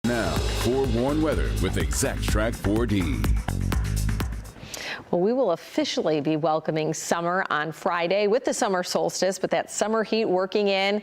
Now, forewarned weather with Exact Track 4D. Well, we will officially be welcoming summer on Friday with the summer solstice, but that summer heat working in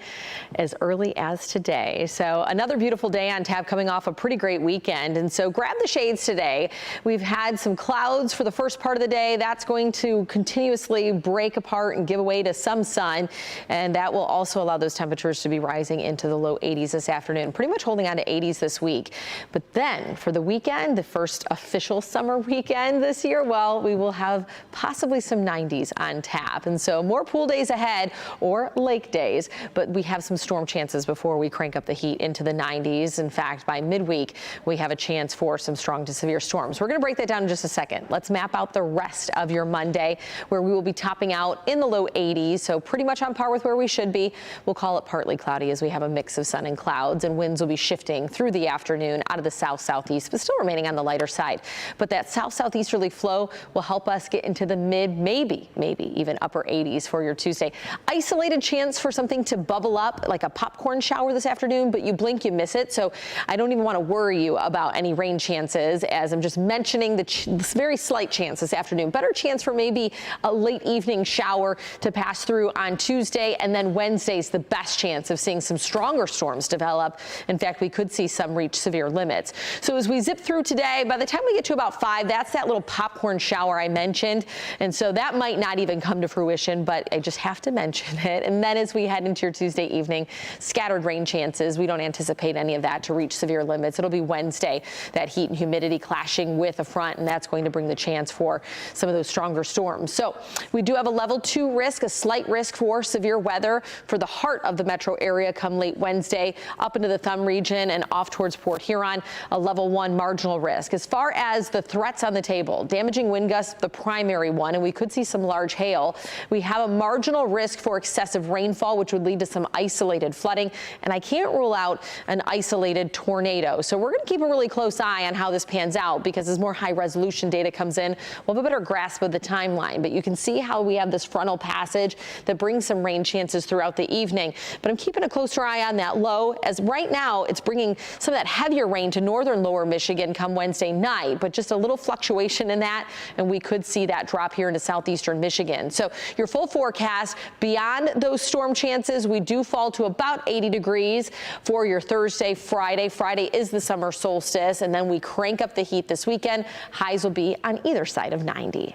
as early as today. So another beautiful day on tap coming off a pretty great weekend. And so grab the shades today. We've had some clouds for the first part of the day. That's going to continuously break apart and give way to some sun. And that will also allow those temperatures to be rising into the low 80s this afternoon, pretty much holding on to 80s this week. But then for the weekend, the first official summer weekend this year, well, we will have possibly some 90s on tap. And so more pool days ahead or lake days, but we have some storm chances before we crank up the heat into the 90s. In fact, by midweek, we have a chance for some strong to severe storms. We're going to break that down in just a second. Let's map out the rest of your Monday, where we will be topping out in the low 80s. So pretty much on par with where we should be. We'll call it partly cloudy as we have a mix of sun and clouds, and winds will be shifting through the afternoon out of the south-southeast, but still remaining on the lighter side. But that south-southeasterly flow will help us get into the mid, maybe even upper 80s for your Tuesday. Isolated chance for something to bubble up like a popcorn shower this afternoon, but you blink, you miss it. So I don't even want to worry you about any rain chances, as I'm just mentioning the very slight chance this afternoon. Better chance for maybe a late evening shower to pass through on Tuesday, and then Wednesday's the best chance of seeing some stronger storms develop. In fact, we could see some reach severe limits. So as we zip through today, by the time we get to about 5, that's that little popcorn shower I mentioned. And so that might not even come to fruition, but I just have to mention it. And then as we head into your Tuesday evening, scattered rain chances. We don't anticipate any of that to reach severe limits. It'll be Wednesday, that heat and humidity clashing with a front, and that's going to bring the chance for some of those stronger storms. So we do have a level 2 risk, a slight risk for severe weather for the heart of the metro area come late Wednesday, up into the Thumb region and off towards Port Huron, a level 1 marginal risk. As far as the threats on the table, damaging wind gusts, the primary one, and we could see some large hail. We have a marginal risk for excessive rainfall, which would lead to some isolated flooding, and I can't rule out an isolated tornado. So we're going to keep a really close eye on how this pans out, because as more high resolution data comes in, we'll have a better grasp of the timeline. But you can see how we have this frontal passage that brings some rain chances throughout the evening. But I'm keeping a closer eye on that low, as right now it's bringing some of that heavier rain to northern lower Michigan come Wednesday night, but just a little fluctuation in that, and we could see that drop here into southeastern Michigan. So your full forecast, beyond those storm chances, we do fall to about 80 degrees for your Thursday, Friday. Friday is the summer solstice, and then we crank up the heat this weekend. Highs will be on either side of 90.